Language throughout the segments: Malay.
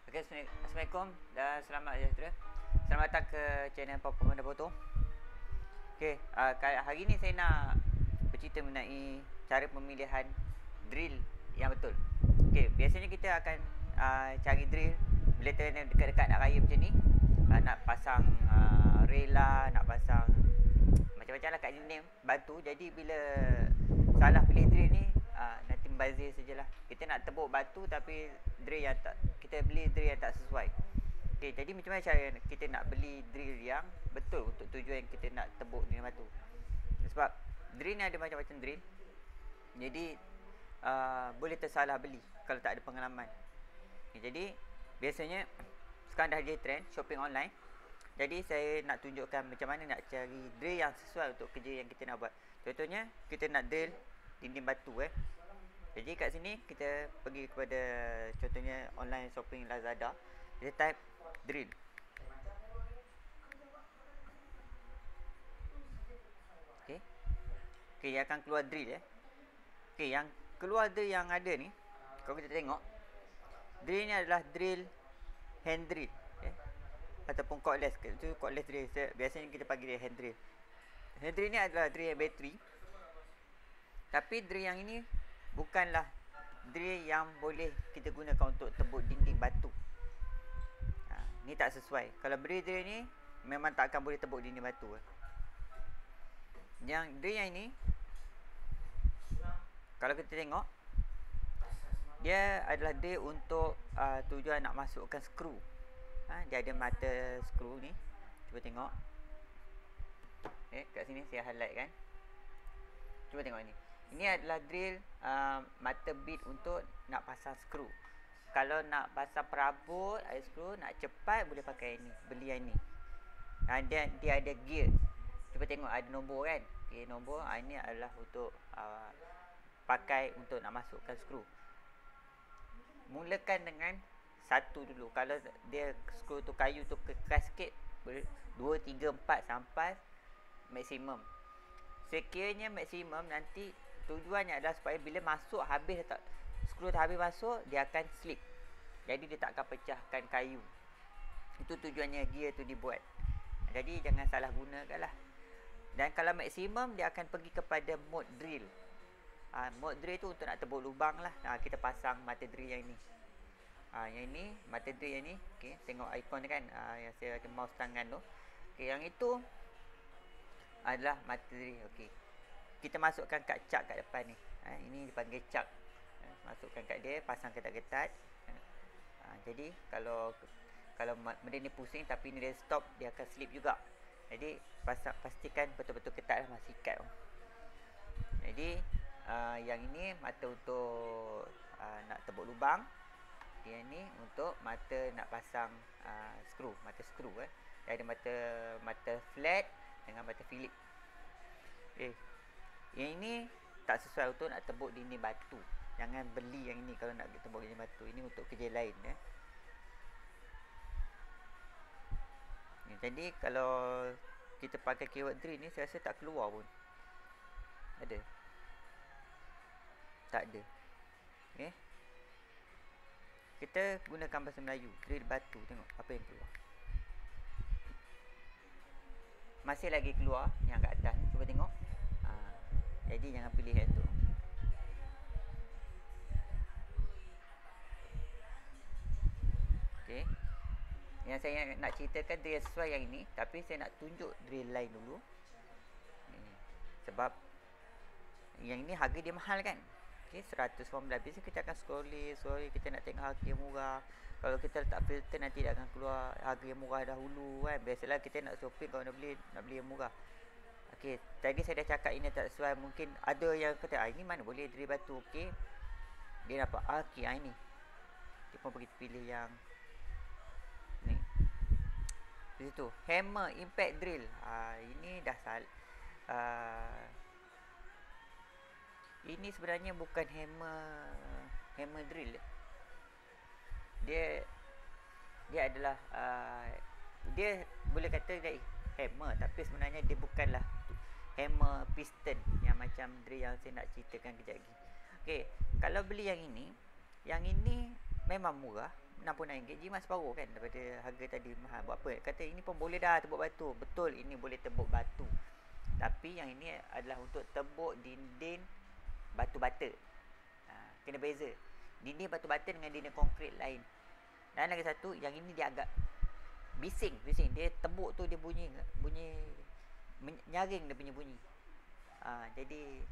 Okay, Assalamualaikum dan selamat sejahtera. Selamat datang ke channel Papa Panda Foto. Okay, hari ni saya nak bercerita mengenai cara pemilihan drill yang betul. Okay, biasanya kita akan cari drill bila dekat-dekat nak raya macam ni, nak pasang rail lah, nak pasang macam-macam lah kat dinding batu. Jadi bila salah pilih drill ni, nanti membazir sajalah. Kita nak tebuk batu tapi drill yang tak, kita beli drill yang tak sesuai. Okay, jadi macam mana cara kita nak beli drill yang betul untuk tujuan yang kita nak tebuk dinding batu? Sebab drill ni ada macam-macam drill. Jadi boleh tersalah beli kalau tak ada pengalaman. Okay, jadi biasanya sekarang dah jadi trend shopping online. Jadi saya nak tunjukkan macam mana nak cari drill yang sesuai untuk kerja yang kita nak buat. Contohnya kita nak drill dinding batu Jadi kat sini kita pergi kepada contohnya online shopping Lazada. Kita type drill. Okey. Okey, yang akan keluar drill Okey, yang keluar drill yang ada ni, kalau kita tengok, drill ni adalah drill hand drill ataupun cordless. Itu cordless drill. Biasanya kita panggil dia hand drill. Hand drill ni adalah drill yang bateri. Tapi drill yang ini bukanlah drill yang boleh kita gunakan untuk tebuk dinding batu. Ni tak sesuai. Kalau drill ni memang tak akan boleh tebuk dinding batu. Yang drill yang ini, kalau kita tengok, dia adalah drill untuk tujuan nak masukkan skru. Dia ada mata skru ni. Cuba tengok. Kat sini saya highlight kan. Cuba tengok ni. Ini adalah drill mata bit untuk nak pasang skru. Kalau nak pasang perabot, ada skru, nak cepat boleh pakai ini, beli yang ni. Dia ada gear. Cuba tengok ada nombor kan. Okay, nombor ini adalah untuk pakai untuk nak masukkan skru. Mulakan dengan satu dulu. Kalau dia skru tu kayu tu keras sikit, 2, 3, 4 sampai maksimum. Sekiranya maksimum, nanti tujuannya adalah supaya bila masuk habis tak, skru dah habis masuk, dia akan slip. Jadi dia tak akan pecahkan kayu. Itu tujuannya gear tu dibuat. Jadi jangan salah gunakan lah. Dan kalau maksimum, dia akan pergi kepada mode drill. Mode drill tu untuk nak tebuk lubang lah. Kita pasang mata drill yang ni. Yang ini mata drill yang ni. Okay, tengok ikon kan, yang saya ada mouse tangan tu. Okay, yang itu adalah mata drill. Okay, kita masukkan kat cak kat depan ni. Ini dipanggil cak. Masukkan kat dia, pasang ketat-ketat. Jadi kalau benda ni pusing tapi ni dia stop, dia akan slip juga. Jadi pastikan betul-betul ketat lah, masih ikat. Jadi yang ini mata untuk nak tebuk lubang. Yang ni untuk mata nak pasang skru, mata skru Dia ada mata flat dengan mata Philip. Yang ini tak sesuai untuk nak tebuk dinding batu. Jangan beli yang ini kalau nak tebuk dinding batu. Ini untuk kerja lain Jadi kalau kita pakai keyword drill ni, saya rasa tak keluar pun. Ada? Tak ada. Kita gunakan bahasa Melayu, drill batu. Tengok apa yang keluar. Masih lagi keluar yang kat atas ni. Cuba tengok. Jadi jangan pilih yang tu. Okay, yang saya nak ceritakan drill sesuai yang ini, tapi saya nak tunjuk drill lain dulu. Sebab yang ini harga dia mahal kan. Okay, 119. Biasa kita akan scrolling, kita nak tengok harga yang murah. Kalau kita letak filter, nanti dia akan keluar harga yang murah dahulu kan. Biasalah kita nak shopping, kalau nak beli yang murah. Okey, tadi saya dah cakap ini tak sesuai. Mungkin ada yang kata, ini mana boleh drill batu. Okey, dia dapat okey, ini dia pun pergi pilih yang ni. Di situ hammer impact drill. Ini dah ini sebenarnya bukan hammer drill. Dia adalah dia boleh kata dia hammer, tapi sebenarnya dia bukanlah hammer piston yang macam drill yang saya nak ceritakan kejap lagi. Okey, kalau beli yang ini memang murah, RM69 jimat separuh kan daripada harga tadi mahal. Buat apa? Kata ini pun boleh dah tebuk batu. Betul, ini boleh tebuk batu. Tapi yang ini adalah untuk tebuk dinding batu bata. Kena beza. Dinding batu bata dengan dinding konkrit lain. Dan lagi satu, yang ini dia agak bising. Dia tebuk tu dia bunyi nyaring dia punya bunyi. Jadi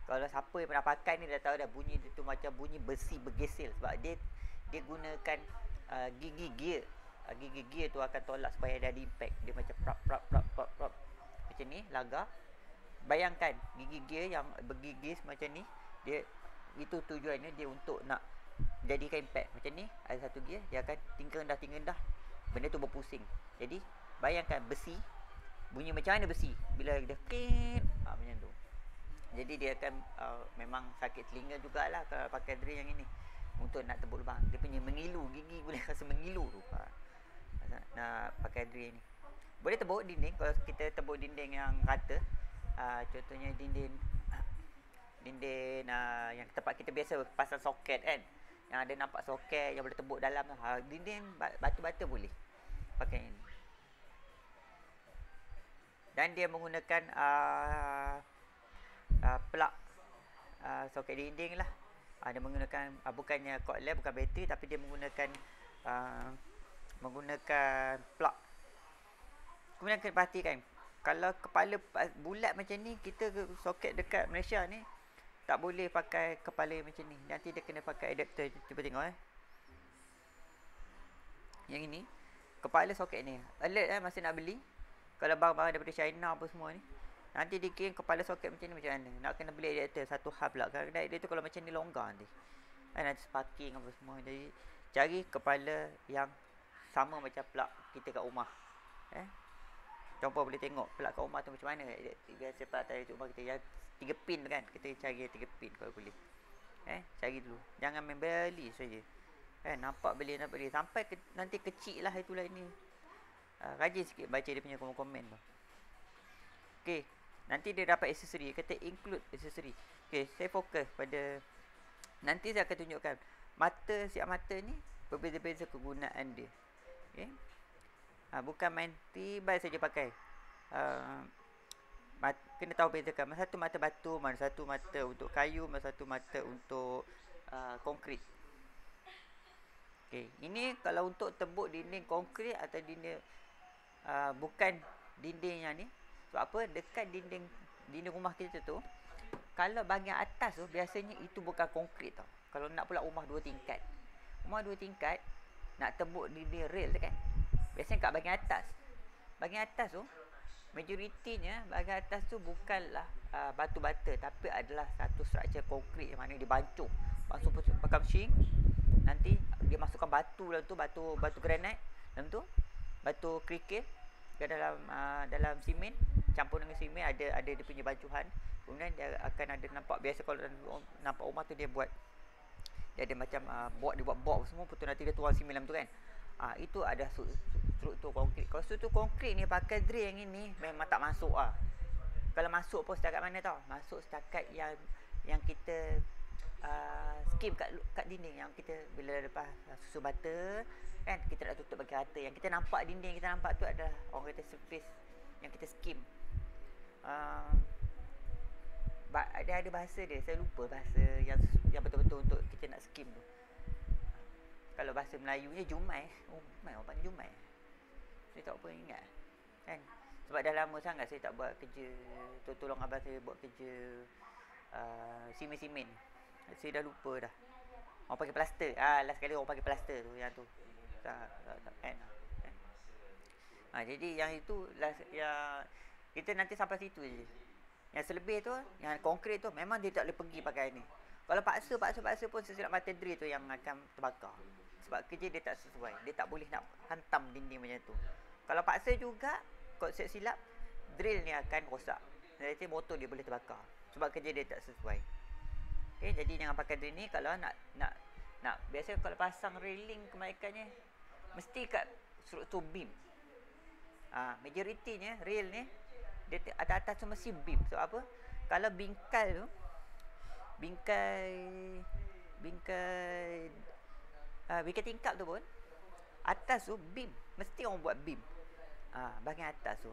kalau siapa yang pernah pakai ni dah tahu dah, bunyi dia tu macam bunyi besi bergesil. Sebab dia gunakan gigi gear. Gigi gear tu akan tolak supaya ada impact. Dia macam prap macam ni, lagar. Bayangkan gigi gear yang bergigis macam ni, dia itu tujuannya dia untuk nak jadikan impact. Macam ni ada satu gear, dia akan tinggal rendah, benda tu berpusing. Jadi bayangkan besi, bunyi macam mana besi bila dia kit, macam tu. Jadi dia akan memang sakit telinga jugalah kalau pakai drill yang ini untuk nak tebuk lubang. Dia punya mengilu, gigi boleh rasa mengilu tu nak pakai drill ni. Boleh tebuk dinding. Kalau kita tebuk dinding yang rata, contohnya dinding yang tempat kita biasa pasang soket kan, yang ada nampak soket yang boleh tebuk dalam tu, dinding batu-bata boleh pakai ini. Dan dia menggunakan plug soket dinding lah. Dia menggunakan bukannya coil, bukan bateri, tapi dia menggunakan plug. Kemudian kena perhatikan, kalau kepala bulat macam ni, kita soket dekat Malaysia ni tak boleh pakai kepala macam ni. Nanti dia kena pakai adapter. Cuba tengok yang ini kepala soket ni alert masa nak beli. Kalau barang-barang daripada China apa semua ni, nanti dia kirim kepala soket macam ni, macam mana nak kena beli adapter satu hub pula. Kadang-kadang dia tu kalau macam ni longgar nanti nanti sparking apa semua. Jadi cari kepala yang sama macam plug kita kat rumah. Contoh boleh tengok plug kat rumah tu macam mana. Biasa plug tadi kat rumah kita yang 3 pin kan, kita cari 3 pin kalau boleh. Cari dulu, jangan main beli saja. Nampak beli sampai nanti kecil lah itulah ini. Rajin sikit baca dia punya komen tu. Okey, nanti dia dapat aksesori, kata include aksesori. Okey, saya fokus pada, nanti saya akan tunjukkan siap mata ni berbeza-beza kegunaan dia. Okey. Bukan main tiba saja pakai. Kena tahu bezakan mana satu mata batu, mana satu mata untuk kayu, mana satu mata untuk konkrit. Okey, ini kalau untuk tebuk dinding konkrit atau dinding bukan dinding yang ni. Sebab apa? Dekat dinding rumah kita tu, kalau bahagian atas tu biasanya itu bukan konkrit tau. Kalau nak pula rumah 2 tingkat. Rumah 2 tingkat nak tebuk dinding rail tu kan, biasanya kat bahagian atas. Bahagian atas tu majoritinya bahagian atas tu bukanlah batu bata, tapi adalah satu struktur konkrit yang mana dibancuh. Langsung pakai mesin, nanti dia masukkan batu dalam tu, batu granit dalam tu, batu kerikil ke dalam simen, campur dengan simen, ada dia punya bancuhan. Kemudian dia akan ada nampak, biasa kalau nampak rumah tu dia ada macam dia buat box semua, betul nanti dia tuang simen dalam tu kan. Itu ada struktur konkrit. Kalau struktur konkrit ni pakai drill yang ini memang tak masuk Kalau masuk pun setakat mana tau? Masuk setakat yang kita skim kat dinding, yang kita bila lepas susu bata kan, kita nak tutup bagi rata. Yang kita nampak dinding kita nampak tu adalah orang kata surface yang kita skim. Ada bahasa dia, saya lupa bahasa yang betul-betul untuk kita nak skim tu. Kalau bahasa Melayunya jumai. Obat jumai. Saya tak apa ingat kan. Sebab dah lama sangat saya tak buat kerja, tolong abang saya buat kerja simen-simen. Saya dah lupa dah. Orang pakai plaster. Last kali orang pakai plaster tu, yang tu. Kan. Jadi yang itu yang kita nanti sampai situ je. Yang selebih tu, yang konkrit tu memang dia tak boleh pergi pakai ni. Kalau paksa pun sesilap mata drill tu yang akan terbakar. Sebab kerja dia tak sesuai. Dia tak boleh nak hantam dinding macam tu. Kalau paksa juga, konsep silap, drill ni akan rosak. Nanti motor dia boleh terbakar. Sebab kerja dia tak sesuai. Okay, jadi jangan pakai drill ni. Kalau nak biasa kalau pasang railing kebaikannya mesti kat struktur beam. Majoritinya rail ni dia atas tu mesti beam. Sebab apa? Kalau bingkai tu, bingkai tingkap tu pun Atas tu beam, mesti orang buat beam. Bahagian atas tu.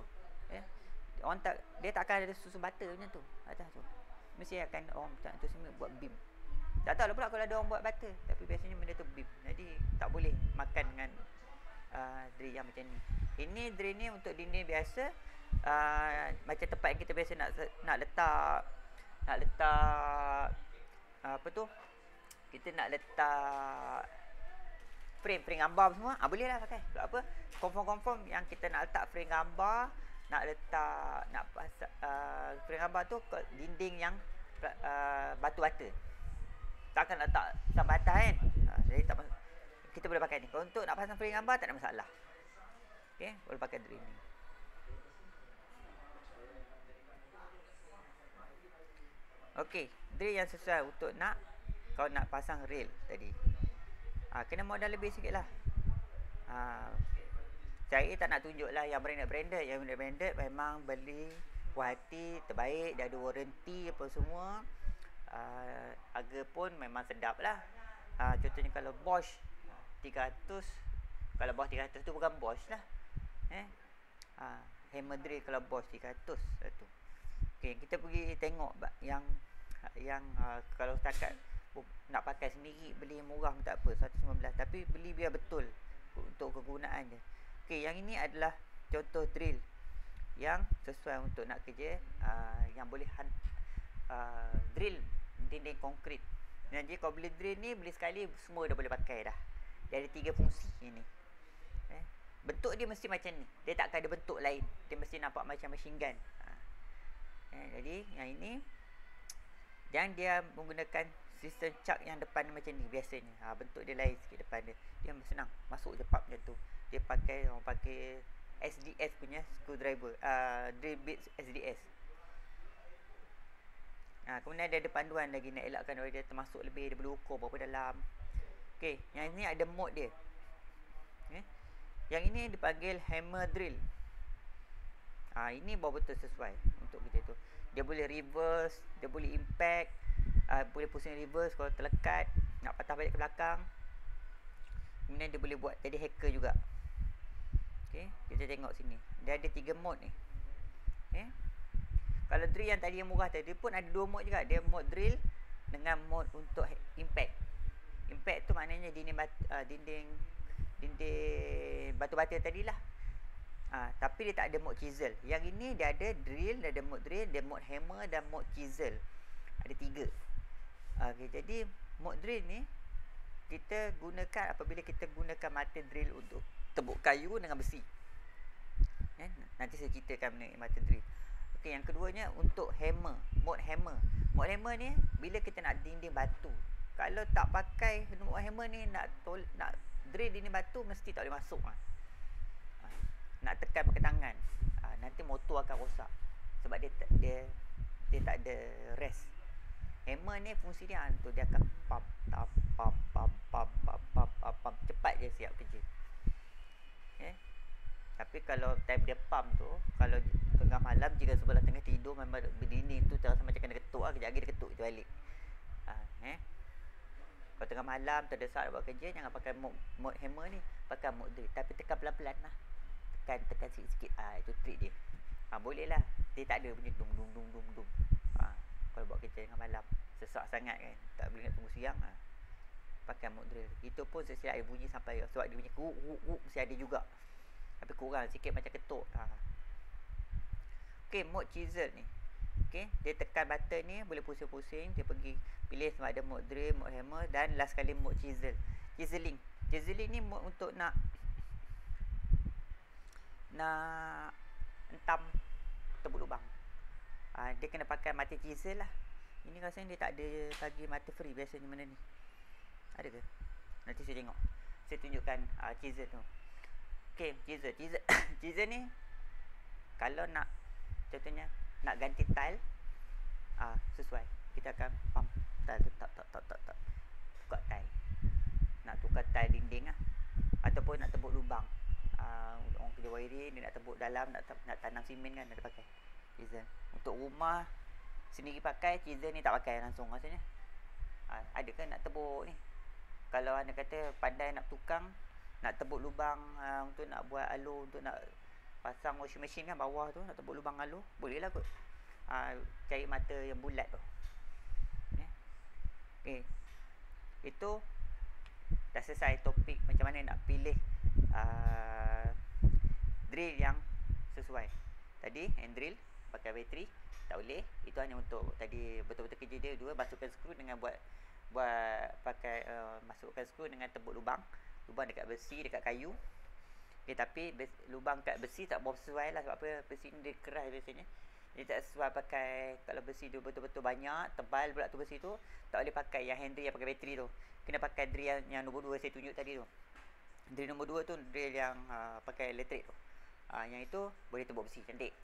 Orang tak, dia tak akan ada susun butter macam tu atas tu. Mesti akan orang tu semua buat beam. Tak tahu lah pula kalau ada orang buat butter, tapi biasanya benda tu beam. Jadi tak boleh makan dengan drill yang macam ni. Ini drill ni untuk dinding biasa, macam tempat yang kita biasa nak letak apa tu, kita nak letak frame gambar semua, boleh lah pakai. Sebab apa, confirm yang kita nak letak frame gambar, nak letak frame gambar tu ke dinding yang batu bata, takkan letak sampai atas kan. Jadi tak, kita boleh pakai ni. Kalau untuk nak pasang frame gambar tak ada masalah. Okey, boleh pakai drill ni. Okey, drill yang sesuai untuk kalau nak pasang rail tadi. Kena modal lebih sikit lah. Saya tak nak tunjuk lah yang branded. Yang branded memang beli puas hati, terbaik, dia ada warranty apa semua. Harga pun memang sedap lah. Contohnya kalau Bosch 300, kalau Bosch 300 tu bukan Bosch lah. Hammer drill kalau Bosch 300 tu. Okay, kita pergi tengok yang kalau setakat nak pakai sendiri, beli murah pun tak apa, 119, tapi beli biar betul untuk kegunaan je. Okey, yang ini adalah contoh drill yang sesuai untuk nak kerja, yang boleh drill dinding konkrit. Jadi kalau beli drill ni, beli sekali semua dah boleh pakai dah. Dia ada 3 fungsi ini. Bentuk dia mesti macam ni, dia tak akan ada bentuk lain, dia mesti nampak macam machine gun. Jadi yang ini, yang dia menggunakan sistem chuck yang depan macam ni biasanya. Bentuk dia lain sikit depan dia. Dia senang masuk je pub macam tu. Dia orang pakai SDS punya screwdriver, drill bit SDS. Kemudian dia ada panduan lagi nak elakkan orang dia termasuk lebih, dia boleh ukur berapa dalam. Okey, yang ini ada mode dia. Yang ini dipanggil hammer drill. Ini baru betul sesuai untuk kerja tu. Dia boleh reverse, dia boleh impact, boleh pusing reverse kalau terlekat, nak patah balik ke belakang. Kemudian dia boleh buat jadi hacker juga. Okey, kita tengok sini. Dia ada 3 mode ni. Kalau drill yang tadi yang murah tadi pun ada 2 mode juga. Dia mode drill dengan mode untuk impact. Impact tu maknanya dinding batu bata tadilah. Tapi dia tak ada mode chisel. Yang ini dia ada drill, dia ada mode drill, dia mode hammer dan mode chisel. Ada 3. Okay, jadi mode drill ni kita gunakan apabila kita gunakan mata drill untuk tebuk kayu dengan besi. Nanti saya ceritakan mengenai mata drill. Okey, yang keduanya untuk hammer, mode hammer. Mode hammer ni bila kita nak dinding batu. Kalau tak pakai mode hammer ni, nak drill dinding batu mesti tak boleh masuk. Nak tekan pakai tangan, nanti motor akan rosak sebab dia tak ada rest. Hammer ni fungsi dia tu, dia akan pump cepat je siap kerja. Tapi kalau time dia pump tu, kalau tengah malam, jika sebelah tengah tidur, memang berdinding tu terasa macam kena ketuk kejap lagi dia ketuk je balik. Kalau tengah malam terdesak nak buat kerja, jangan pakai mode hammer ni, pakai mode drill, tapi tekan pelan-pelan lah. Tekan sikit-sikit. Itu trik dia. Boleh lah. Dia tak ada bunyi dung. Kalau buat kerja tengah malam sesak sangat kan, tak boleh nak tunggu siang, pakai mode drill. Itu pun sesiap ada bunyi sampai, sebab dia bunyi kuk mesti ada juga, tapi kurang sikit macam ketuk. Okey, mode chisel ni. Okey, dia tekan button ni boleh pusing-pusing, dia pergi pilih sama ada mode drill, mode hammer, dan last kali mode chisel. Chiseling ni mode untuk nak entam tebuk lubang. Dia kena pakai mata chisel lah. Ini rasanya dia tak ada bagi mata free biasanya. Mana ni? Ada ke? Nanti saya tengok. Saya tunjukkan chisel tu. Okey, chisel ni kalau nak, contohnya nak ganti tile, sesuai, kita akan pump tile tu, tak tukar tile. Nak tukar tile dinding ataupun nak tebuk lubang, orang kerja wiring, dia nak tebuk dalam, nak tanam simen kan, ada pakai chisel. Untuk rumah sendiri pakai chisel ni, tak pakai langsung rasanya. Ada kan nak tebuk ni, kalau anda kata pandai nak tukang, nak tebuk lubang untuk nak buat alur, untuk nak pasang washing machine kan bawah tu, nak tebuk lubang alur, boleh lah kot. Cari mata yang bulat tu. Okay. Itu dah selesai topik macam mana nak pilih drill yang sesuai. Tadi hand drill pakai bateri tak boleh. Itu hanya untuk tadi betul-betul kerja dia. Dua, masukkan skru dengan buat pakai masukkan skru dengan tebuk lubang dekat besi, dekat kayu. Okay, tapi lubang kat besi tak berapa sesuai lah. Sebab apa? Besi ni dia keras biasanya. Dia tak sesuai pakai, kalau besi tu betul-betul banyak, tebal pula tu besi tu, tak boleh pakai yang hand drill yang pakai bateri tu. Kena pakai drill yang nombor 2 saya tunjuk tadi tu. Drill nombor 2 tu drill yang pakai elektrik tu. Yang itu boleh tebuk besi cantik,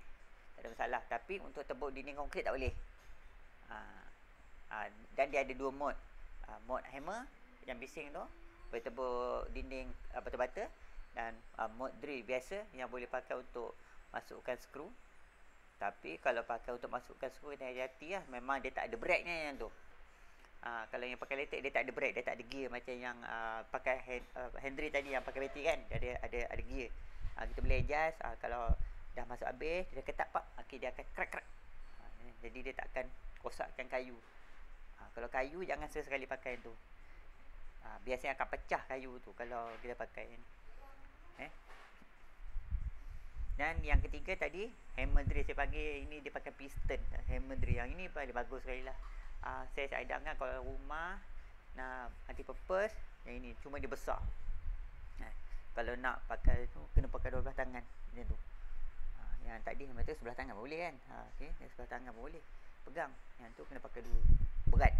tak ada masalah. Tapi untuk tebuk dinding konkrit tak boleh. Dan dia ada 2 mod. Mod hammer yang bising tu boleh tebuk dinding bata-bata, dan mod drill biasa yang boleh pakai untuk masukkan skru. Tapi kalau pakai untuk masukkan skru, kena hati-hati lah. Memang dia tak ada brake ni yang tu. Kalau yang pakai elektrik dia tak ada brake, dia tak ada gear macam yang pakai hand drill tadi yang pakai bateri kan. Dia ada gear. Kita boleh adjust. Kalau dah masuk habis, dia ketat pak, okay, dia akan crack. Jadi dia tak akan rosakkan kayu. Kalau kayu jangan sesekali pakai tu. Biasanya akan pecah kayu tu kalau kita pakai ni. Dan yang ketiga tadi, hammer drill saya panggil ini, dia pakai piston. Hammer drill yang ini paling bagus sekali lah. Saya cadangkan kalau rumah nak anti purpose, yang ini cuma dia besar. Kalau nak pakai tu kena pakai 12 tangan macam tu. Yang tadi hammer tu sebelah tangan boleh kan. Okay, yang sebelah tangan boleh pegang. Yang tu kena pakai 2. Berat.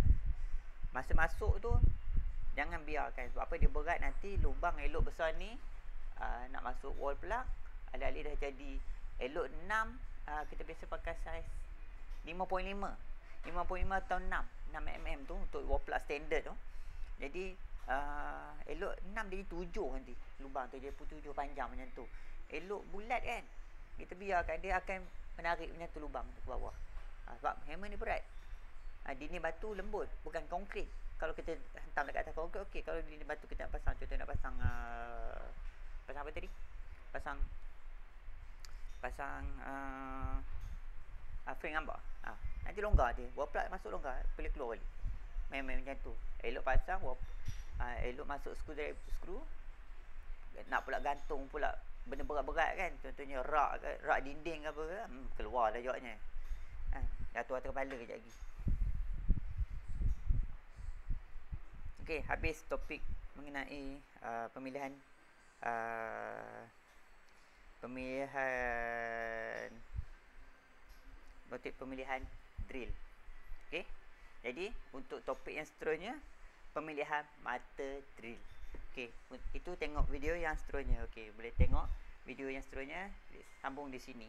Masa masuk tu jangan biarkan, sebab apa, dia berat, nanti lubang elok besar ni nak masuk wall plug, alih-alih dah jadi elok 6, kita biasa pakai saiz 5.5 atau 6 mm tu untuk wall plug standard tu. Jadi elok 6 jadi 7 nanti lubang tu, jadi 7 panjang macam tu. Elok bulat kan, kita biarkan dia akan menarik macam tu lubang tu ke bawah. Sebab hammer ni berat. Dinding batu lembut, bukan konkrit. Kalau kita hentam dekat atas konkrit okey. Kalau dinding batu kita nak pasang, contoh nak pasang pasang apa tadi? Pasang frame gambar. Nanti longgar dia. Wall plug masuk longgar, boleh keluar balik. Main-main macam tu. Elok pasang elok masuk skru. Nak pula gantung pula benda berat-berat kan. Contohnya rak dinding apa ke, keluar dah jawabnya. Jatuh atas kepala kejap lagi. Okey, habis topik mengenai pemilihan motif pemilihan drill. Okey. Jadi untuk topik yang seterusnya, pemilihan mata drill. Okey, itu tengok video yang seterusnya. Okey, boleh tengok video yang seterusnya, sambung di sini.